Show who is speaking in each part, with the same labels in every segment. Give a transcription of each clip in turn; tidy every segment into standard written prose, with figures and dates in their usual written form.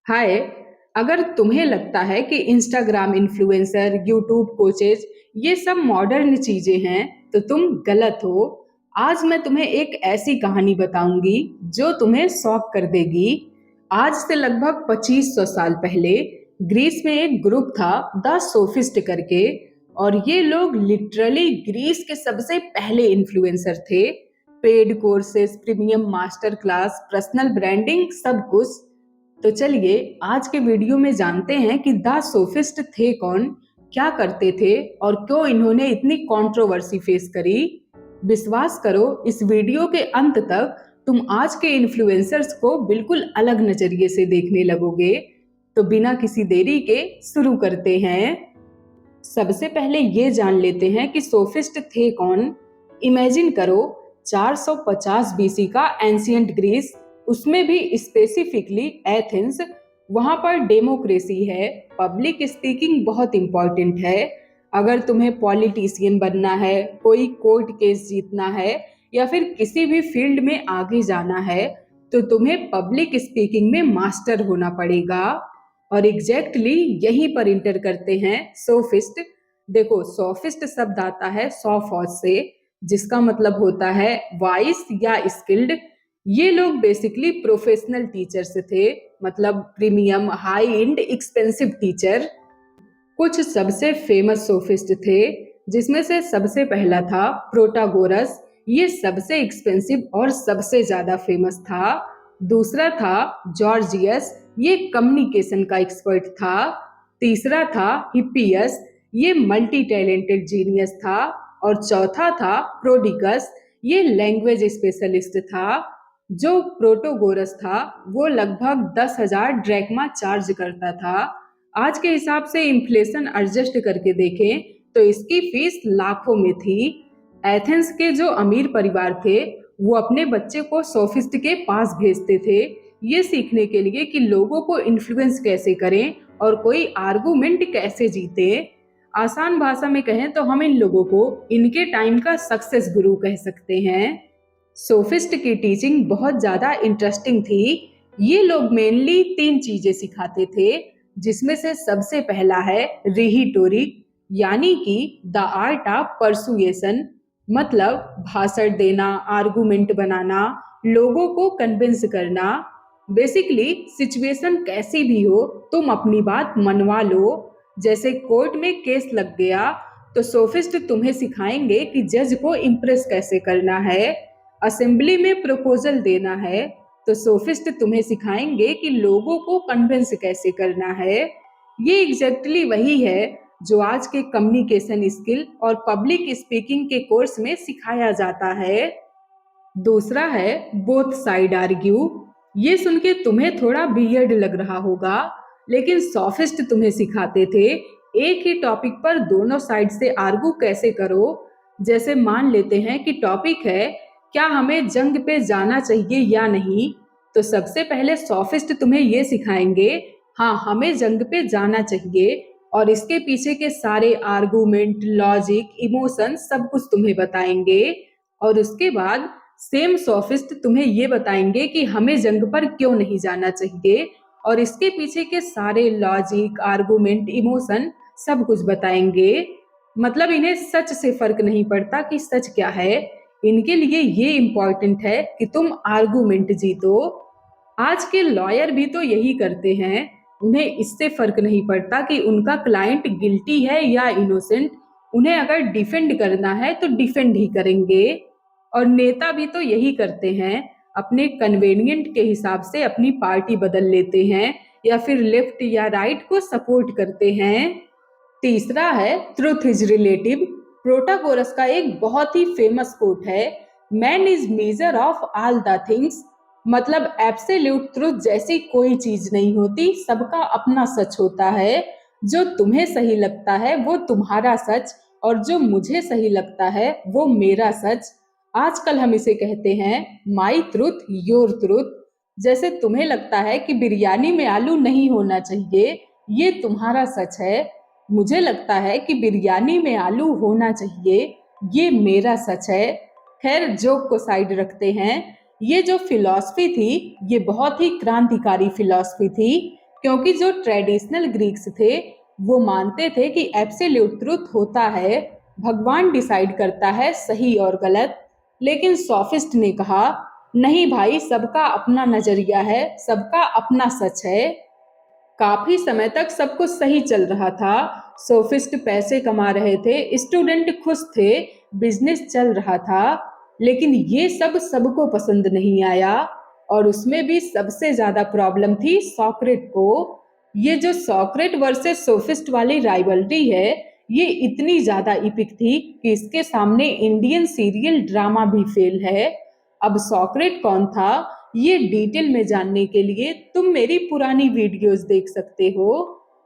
Speaker 1: हाय। अगर तुम्हें लगता है कि इंस्टाग्राम इन्फ्लुएंसर, यूट्यूब कोचेज ये सब मॉडर्न चीजें हैं, तो तुम गलत हो। आज मैं तुम्हें एक ऐसी कहानी बताऊंगी जो तुम्हें शॉक कर देगी। आज से लगभग 2500 साल पहले ग्रीस में एक ग्रुप था, द सोफिस्ट करके। और ये लोग लिटरली ग्रीस के सबसे पहले इन्फ्लुएंसर थे। Paid courses, premium master class, personal branding, सब कुछ। तो चलिए आज के वीडियो में जानते हैं कि द सोफिस्ट थे कौन, क्या करते थे और क्यों इन्होंने इतनी कंट्रोवर्सी फेस करी। विश्वास करो, इस वीडियो के अंत तक तुम आज के इन्फ्लुएंसर्स को बिल्कुल अलग नजरिए से देखने लगोगे। तो बिना किसी देरी के शुरू करते हैं। सबसे पहले ये जान लेते हैं कि सोफिस्ट थे कौन। इमेजिन करो, 450 बीसी का एंशियंट ग्रीस, उसमें भी स्पेसिफिकली एथेंस। वहां पर डेमोक्रेसी है, पब्लिक स्पीकिंग बहुत इंपॉर्टेंट है। अगर तुम्हें पॉलिटिशियन बनना है, कोई कोर्ट केस जीतना है या फिर किसी भी फील्ड में आगे जाना है, तो तुम्हें पब्लिक स्पीकिंग में मास्टर होना पड़ेगा। और एग्जैक्टली यहीं पर इंटर करते हैं सोफिस्ट। देखो, सोफिस्ट शब्द आता है सोफोस से, जिसका मतलब होता है वाइस या स्किल्ड। ये लोग बेसिकली प्रोफेशनल टीचर्स थे, मतलब premium, high and expensive teacher. कुछ सबसे फेमस सोफिस्ट थे, जिसमें से सबसे पहला था प्रोटागोरस। ये सबसे एक्सपेंसिव और सबसे ज्यादा फेमस था। दूसरा था जॉर्जियस, ये कम्युनिकेशन का एक्सपर्ट था। तीसरा था हिप्पियस, ये मल्टी टैलेंटेड जीनियस था। और चौथा था प्रोडिकस, ये लैंग्वेज स्पेशलिस्ट था। जो प्रोटोगोरस था वो लगभग 10,000 ड्रैकमा चार्ज करता था। आज के हिसाब से इन्फ्लेशन एडजस्ट करके देखें तो इसकी फीस लाखों में थी। एथेंस के जो अमीर परिवार थे वो अपने बच्चे को सोफिस्ट के पास भेजते थे, ये सीखने के लिए कि लोगों को इन्फ्लुएंस कैसे करें और कोई आर्गुमेंट कैसे जीते। आसान भाषा में कहें तो हम इन लोगों को इनके टाइम का सक्सेस गुरु कह सकते हैं। सोफिस्ट की टीचिंग बहुत ज्यादा इंटरेस्टिंग थी। ये लोग मेनली 3 चीजें सिखाते थे, जिसमें से सबसे पहला है रिहिटोरिक, यानी कि द आर्ट ऑफ परसुएशन। मतलब भाषण देना, आर्गुमेंट बनाना, लोगों को कन्विंस करना। बेसिकली सिचुएशन कैसी भी हो, तुम अपनी बात मनवा लो। जैसे कोर्ट में केस लग गया तो सोफिस्ट तुम्हें सिखाएंगे कि जज को इम्प्रेस कैसे करना है। असेंबली में प्रपोजल देना है तो सोफिस्ट तुम्हें सिखाएंगे कि लोगों को कन्विंस कैसे करना है। ये एग्जैक्टली वही है जो आज के कम्युनिकेशन स्किल और पब्लिक स्पीकिंग के कोर्स में सिखाया जाता है। दूसरा है बोथ साइड आर्ग्यू। ये सुन के तुम्हें थोड़ा वियर्ड लग रहा होगा, लेकिन सोफिस्ट तुम्हें सिखाते थे एक ही टॉपिक पर दोनों साइड से आर्गू कैसे करो। जैसे मान लेते हैं कि टॉपिक है, क्या हमें जंग पे जाना चाहिए या नहीं, तो सबसे पहले सोफिस्ट तुम्हें ये सिखाएंगे, हाँ हमें जंग पे जाना चाहिए। और इसके पीछे के सारे आर्गूमेंट, लॉजिक, इमोशन सब कुछ तुम्हें बताएंगे। और उसके बाद सेम सोफिस्ट तुम्हें ये बताएंगे कि हमें जंग पर क्यों नहीं जाना चाहिए, और इसके पीछे के सारे लॉजिक, आर्गुमेंट, इमोशन सब कुछ बताएंगे। मतलब इन्हें सच से फर्क नहीं पड़ता कि सच क्या है, इनके लिए ये इम्पोर्टेंट है कि तुम आर्गुमेंट जीतो। आज के लॉयर भी तो यही करते हैं, उन्हें इससे फर्क नहीं पड़ता कि उनका क्लाइंट गिल्टी है या इनोसेंट। उन्हें अगर डिफेंड करना है तो डिफेंड ही करेंगे। और नेता भी तो यही करते हैं, अपने कन्वेनियंट के हिसाब से अपनी पार्टी बदल लेते हैं या फिर लेफ्ट या राइट को सपोर्ट करते हैं। तीसरा है ट्रुथ इज रिलेटिव। प्रोटागोरस का एक बहुत ही फेमस कोट है, man is measure of all the things. मतलब एब्सोल्यूट ट्रुथ जैसी कोई चीज नहीं होती, सबका अपना सच होता है। जो तुम्हें सही लगता है वो तुम्हारा सच, और जो मुझे सही लगता है वो मेरा सच। आजकल हम इसे कहते हैं माई ट्रुथ योर ट्रुथ। जैसे तुम्हें लगता है कि बिरयानी में आलू नहीं होना चाहिए, ये तुम्हारा सच है। मुझे लगता है कि बिरयानी में आलू होना चाहिए, ये मेरा सच है। खैर, जोक को साइड रखते हैं। ये जो फिलॉसफी थी ये बहुत ही क्रांतिकारी फिलॉसफी थी, क्योंकि जो ट्रेडिशनल ग्रीक्स थे वो मानते थे कि एब्सोल्यूट ट्रुथ होता है, भगवान डिसाइड करता है सही और गलत। लेकिन सोफिस्ट ने कहा नहीं भाई, सबका अपना नजरिया है, सबका अपना सच है। काफी समय तक सब कुछ सही चल रहा था। सोफिस्ट पैसे कमा रहे थे, स्टूडेंट खुश थे, बिजनेस चल रहा था। लेकिन ये सब सबको पसंद नहीं आया, और उसमें भी सबसे ज्यादा प्रॉब्लम थी सॉक्रेट को। ये जो सॉक्रेट वर्सेस सोफिस्ट वाली राइवलरी है, ये इतनी ज्यादा इपिक थी कि इसके सामने इंडियन सीरियल ड्रामा भी फेल है। अब सॉक्रेट कौन था, ये डिटेल में जानने के लिए तुम मेरी पुरानी वीडियोस देख सकते हो।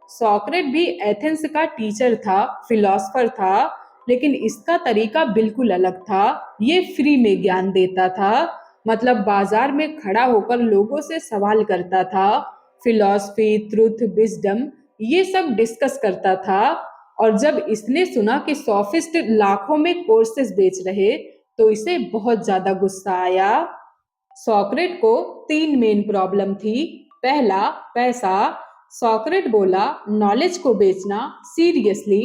Speaker 1: सॉक्रेट भी एथेंस का टीचर था, फिलोसफर था, लेकिन इसका तरीका बिल्कुल अलग था। ये फ्री में ज्ञान देता था, मतलब बाजार में खड़ा होकर लोगों से सवाल करता था, फिलॉसफी, ट्रुथ, विजडम ये सब डिस्कस करता था। और जब इसने सुना कि सोफिस्ट लाखों में कोर्सेज बेच रहे, तो इसे बहुत ज्यादा गुस्सा आया। सॉक्रेट को तीन मेन प्रॉब्लम थी। पहला, पैसा। सॉक्रेट बोला नॉलेज को बेचना सीरियसली,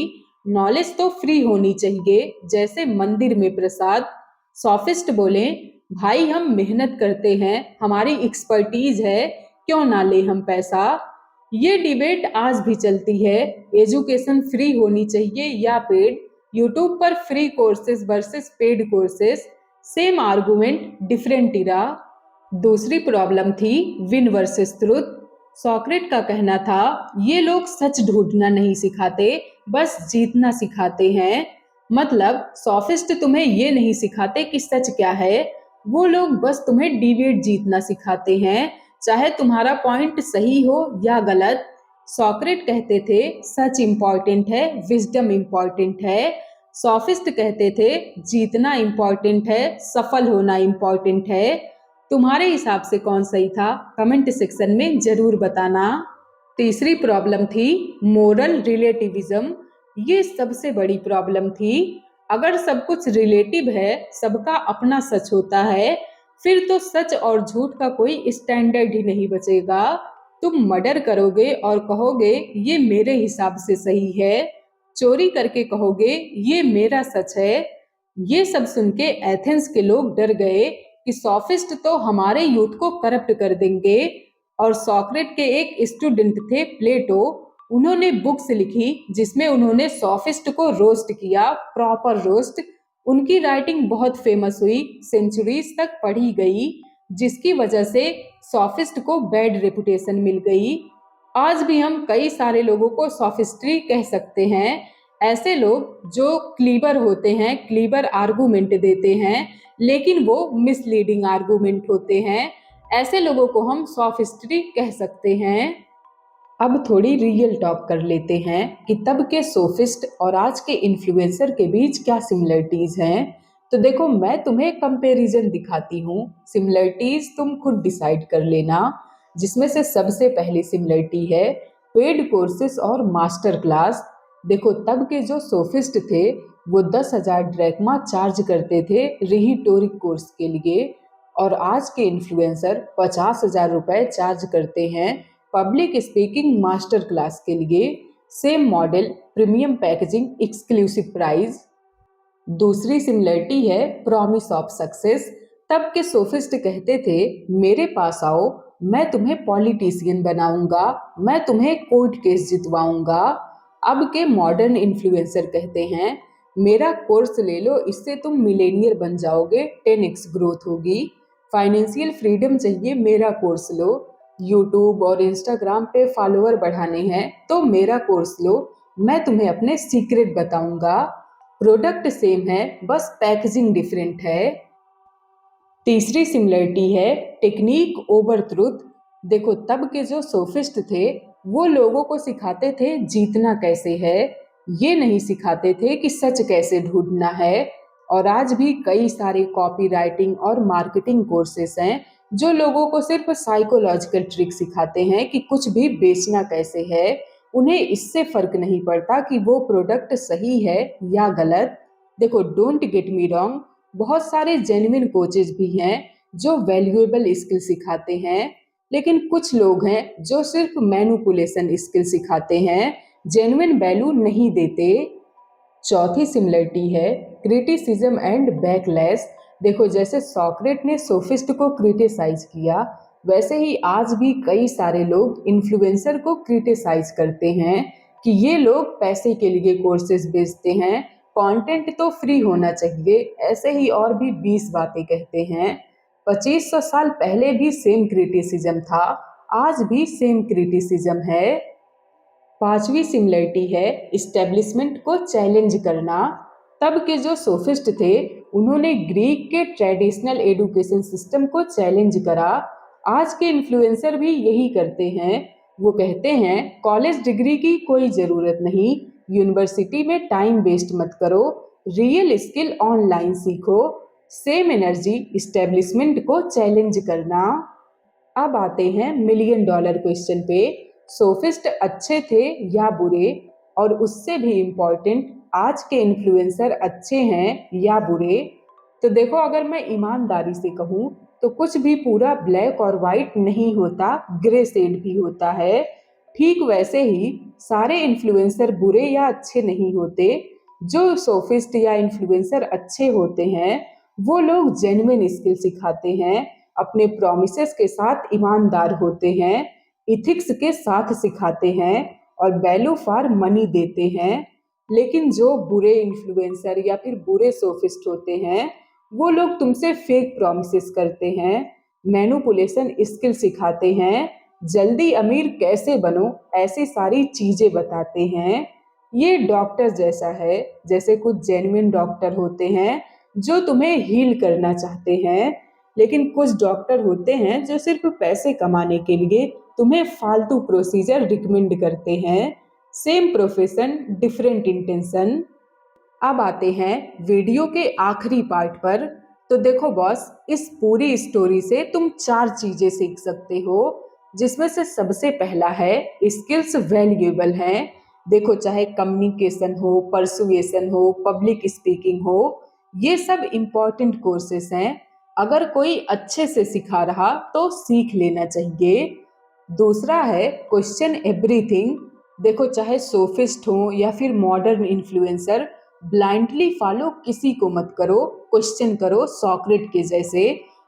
Speaker 1: नॉलेज तो फ्री होनी चाहिए जैसे मंदिर में प्रसाद। सॉफिस्ट बोले भाई हम मेहनत करते हैं, हमारी एक्सपर्टीज है, क्यों ना ले हम पैसा। ये डिबेट आज भी चलती है, एजुकेशन फ्री होनी चाहिए या पेड। यूट्यूब पर free courses versus paid courses, same argument different era. दूसरी प्रॉब्लम थी विन वर्सेस ट्रुथ। सॉक्रेट का कहना था ये लोग सच ढूंढना नहीं सिखाते, बस जीतना सिखाते हैं। मतलब सोफिस्ट तुम्हें ये नहीं सिखाते कि सच क्या है, वो लोग बस तुम्हें डिबेट जीतना सिखाते हैं, चाहे तुम्हारा पॉइंट सही हो या गलत। सॉक्रेट कहते थे सच इम्पॉर्टेंट है, विजडम इम्पॉर्टेंट है। सोफिस्ट कहते थे जीतना इम्पॉर्टेंट है, सफल होना इम्पॉर्टेंट है। तुम्हारे हिसाब से कौन सही था, कमेंट सेक्शन में जरूर बताना। तीसरी प्रॉब्लम थी मोरल रिलेटिविज्म। ये सबसे बड़ी प्रॉब्लम थी। अगर सब कुछ रिलेटिव है, सबका अपना सच होता है, फिर तो सच और झूठ का कोई स्टैंडर्ड ही नहीं बचेगा। तुम मर्डर करोगे और कहोगे ये मेरे हिसाब से सही है, चोरी करके कहोगे ये मेरा सच है। ये सब सुन के एथेंस के लोग डर गए कि सोफिस्ट तो हमारे यूथ को करप्ट कर देंगे। और सॉक्रेट के एक स्टूडेंट थे प्लेटो, उन्होंने बुक्स लिखी जिसमें उन्होंने सोफिस्ट को रोस्ट किया, प्रॉपर रोस्ट। उनकी राइटिंग बहुत फेमस हुई, सेंचुरीज तक पढ़ी गई, जिसकी वजह से सोफिस्ट को बैड रेपुटेशन मिल गई। आज भी हम कई सारे लोगों को सोफिस्ट्री कह सकते हैं। ऐसे लोग जो क्लीवर होते हैं, क्लीवर आर्गुमेंट देते हैं, लेकिन वो मिसलीडिंग आर्गुमेंट होते हैं, ऐसे लोगों को हम सोफिस्ट्री कह सकते हैं। अब थोड़ी रियल टॉक कर लेते हैं कि तब के सोफिस्ट और आज के इन्फ्लुएंसर के बीच क्या सिमिलरिटीज हैं। तो देखो मैं तुम्हें कंपैरिजन दिखाती हूँ, सिमिलरिटीज तुम खुद डिसाइड कर लेना। जिसमें से सबसे पहली सिमिलरिटी है पेड कोर्सेज और मास्टर क्लास। देखो तब के जो सोफिस्ट थे वो 10,000 ड्रैकमा चार्ज करते थे रिहीटोरिक कोर्स के लिए, और आज के इन्फ्लुएंसर 50,000 रुपए चार्ज करते हैं पब्लिक स्पीकिंग मास्टर क्लास के लिए। Same model, premium packaging, exclusive price. दूसरी सिमिलरिटी है प्रॉमिस ऑफ सक्सेस। तब के सोफिस्ट कहते थे मेरे पास आओ, मैं तुम्हें पॉलिटिशियन बनाऊंगा, मैं तुम्हें कोर्ट केस जितवाऊंगा। अब के मॉडर्न इन्फ्लुएंसर कहते हैं मेरा कोर्स ले लो, इससे तुम मिलेनियर बन जाओगे, 10x ग्रोथ होगी। फाइनेंशियल फ्रीडम चाहिए, मेरा कोर्स लो। यूट्यूब और इंस्टाग्राम पे फॉलोअर बढ़ाने हैं तो मेरा कोर्स लो, मैं तुम्हें अपने सीक्रेट बताऊंगा। प्रोडक्ट सेम है, बस पैकेजिंग डिफरेंट है। तीसरी सिमिलरिटी है टेक्निक ओवर ट्रुथ। देखो तब के जो सोफिस्ट थे वो लोगों को सिखाते थे जीतना कैसे है, ये नहीं सिखाते थे कि सच कैसे ढूंढना है। और आज भी कई सारे कॉपी राइटिंग और मार्केटिंग कोर्सेस हैं जो लोगों को सिर्फ साइकोलॉजिकल ट्रिक सिखाते हैं कि कुछ भी बेचना कैसे है। उन्हें इससे फर्क नहीं पड़ता कि वो प्रोडक्ट सही है या गलत। देखो डोंट गेट मी रॉन्ग, बहुत सारे जेन्युइन कोचेज भी हैं जो वैल्यूएबल स्किल सिखाते हैं, लेकिन कुछ लोग हैं जो सिर्फ मैनिपुलेशन स्किल सिखाते हैं, जेन्युइन वैल्यू नहीं देते। चौथी सिमिलरिटी है क्रिटिसिज्म एंड बैकलैश। देखो, जैसे सॉक्रेट ने सोफिस्ट को क्रिटिसाइज किया, वैसे ही आज भी कई सारे लोग इन्फ्लुएंसर को क्रिटिसाइज करते हैं कि ये लोग पैसे के लिए कोर्सेज बेचते हैं, कंटेंट तो फ्री होना चाहिए, ऐसे ही और भी 20 बातें कहते हैं। 2500 साल पहले भी सेम क्रिटिसिज्म था, आज भी सेम क्रिटिसिज्म है। पांचवी सिमिलरिटी है इस्टेब्लिशमेंट को चैलेंज करना। तब के जो सोफिस्ट थे, उन्होंने ग्रीक के ट्रेडिशनल एजुकेशन सिस्टम को चैलेंज करा। आज के इन्फ्लुएंसर भी यही करते हैं। वो कहते हैं कॉलेज डिग्री की कोई ज़रूरत नहीं, यूनिवर्सिटी में टाइम वेस्ट मत करो, रियल स्किल ऑनलाइन सीखो। सेम एनर्जी इस्टेब्लिशमेंट को चैलेंज करना। अब आते हैं मिलियन डॉलर क्वेश्चन पे, सोफिस्ट अच्छे थे या बुरे? और उससे भी इम्पोर्टेंट, आज के इन्फ्लुएंसर अच्छे हैं या बुरे? तो देखो, अगर मैं ईमानदारी से कहूँ तो कुछ भी पूरा ब्लैक और वाइट नहीं होता, ग्रे शेड भी होता है। ठीक वैसे ही सारे इन्फ्लुएंसर बुरे या अच्छे नहीं होते। जो सोफिस्ट या इन्फ्लुएंसर अच्छे होते हैं, वो लोग जेन्युइन स्किल सिखाते हैं, अपने प्रोमिसेस के साथ ईमानदार होते हैं, इथिक्स के साथ सिखाते हैं और वैल्यू फॉर मनी देते हैं। लेकिन जो बुरे इन्फ्लुएंसर या फिर बुरे सोफिस्ट होते हैं, वो लोग तुमसे फेक प्रॉमिसेस करते हैं, मैनिपुलेशन स्किल सिखाते हैं, जल्दी अमीर कैसे बनो ऐसी सारी चीजें बताते हैं। ये डॉक्टर जैसा है, जैसे कुछ जेन्युइन डॉक्टर होते हैं जो तुम्हें हील करना चाहते हैं, लेकिन कुछ डॉक्टर होते हैं जो सिर्फ पैसे कमाने के लिए तुम्हें फालतू प्रोसीजर रिकमेंड करते हैं। Same profession, different intention. अब आते हैं वीडियो के आखिरी पार्ट पर। तो देखो बॉस, इस पूरी स्टोरी से तुम 4 चीजें सीख सकते हो, जिसमें से सबसे पहला है स्किल्स वैल्यूएबल हैं। देखो, चाहे कम्युनिकेशन हो, परसुएशन हो, पब्लिक स्पीकिंग हो, ये सब इम्पोर्टेंट कोर्सेस हैं। अगर कोई अच्छे से सिखा रहा तो सीख लेना चाहिए। दूसरा है क्वेश्चन एवरीथिंग। देखो, चाहे सोफिस्ट हो या फिर मॉडर्न इन्फ्लुएंसर, ब्लाइंडली फॉलो किसी को मत करो, क्वेश्चन करो, सॉक्रेट के जैसे।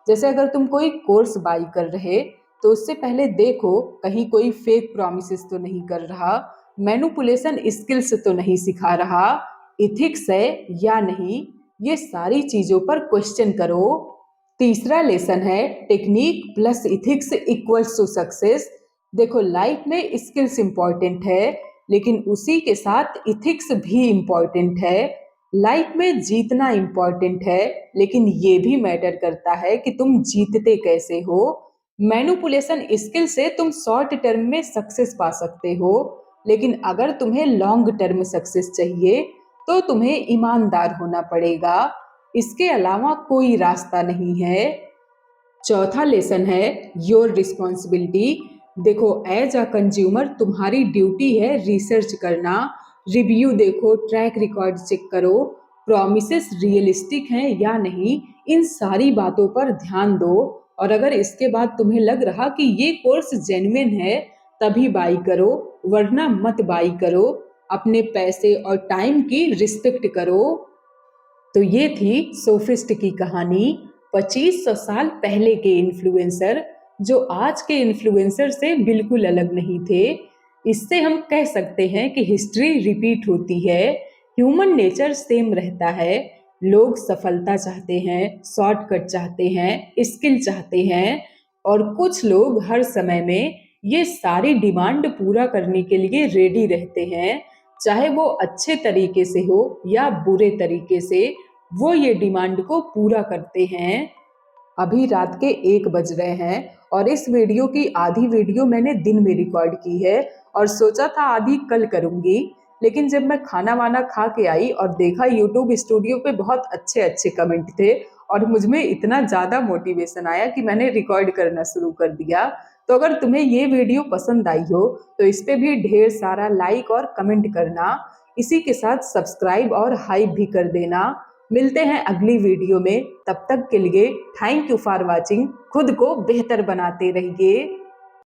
Speaker 1: जैसे अगर तुम कोई कोर्स बाई कर रहे, तो उससे पहले देखो कहीं कोई फेक प्रॉमिसेस तो नहीं कर रहा, मैनिपुलेशन स्किल्स तो नहीं सिखा रहा, इथिक्स है या नहीं, ये सारी चीजों पर क्वेश्चन करो। तीसरा लेसन है technique plus ethics equals to success. देखो, लाइफ में स्किल्स इंपॉर्टेंट है, लेकिन उसी के साथ इथिक्स भी इम्पॉर्टेंट है। लाइफ में जीतना इम्पॉर्टेंट है, लेकिन ये भी मैटर करता है कि तुम जीतते कैसे हो। मैनिपुलेशन स्किल से तुम शॉर्ट टर्म में सक्सेस पा सकते हो, लेकिन अगर तुम्हें लॉन्ग टर्म सक्सेस चाहिए तो तुम्हें ईमानदार होना पड़ेगा। इसके अलावा कोई रास्ता नहीं है। चौथा लेसन है योर रिस्पॉन्सिबिलिटी। देखो, एज अ कंज्यूमर तुम्हारी ड्यूटी है रिसर्च करना, रिव्यू देखो, ट्रैक रिकॉर्ड चेक करो, प्रॉमिसेस रियलिस्टिक हैं या नहीं, इन सारी बातों पर ध्यान दो। और अगर इसके बाद तुम्हें लग रहा कि ये कोर्स जेन्युइन है, तभी बाई करो, वरना मत बाई करो। अपने पैसे और टाइम की रिस्पेक्ट करो। तो ये थी सोफिस्ट की कहानी। 2500 साल पहले के इन्फ्लुएंसर जो आज के इन्फ्लुएंसर से बिल्कुल अलग नहीं थे। इससे हम कह सकते हैं कि हिस्ट्री रिपीट होती है, ह्यूमन नेचर सेम रहता है। लोग सफलता चाहते हैं, शॉर्टकट चाहते हैं, स्किल चाहते हैं, और कुछ लोग हर समय में ये सारी डिमांड पूरा करने के लिए रेडी रहते हैं, चाहे वो अच्छे तरीके से हो या बुरे तरीके से, वो ये डिमांड को पूरा करते हैं। अभी रात के 1 बज रहे हैं और इस वीडियो की आधी वीडियो मैंने दिन में रिकॉर्ड की है और सोचा था आधी कल करूंगी, लेकिन जब मैं खाना वाना खा के आई और देखा यूट्यूब स्टूडियो पे बहुत अच्छे अच्छे कमेंट थे और मुझ में इतना ज़्यादा मोटिवेशन आया कि मैंने रिकॉर्ड करना शुरू कर दिया। तो अगर तुम्हें ये वीडियो पसंद आई हो तो इस पे भी ढेर सारा लाइक और कमेंट करना, इसी के साथ सब्सक्राइब और हाइप भी कर देना। मिलते हैं अगली वीडियो में, तब तक के लिए थैंक यू फॉर वॉचिंग। खुद को बेहतर बनाते रहिए।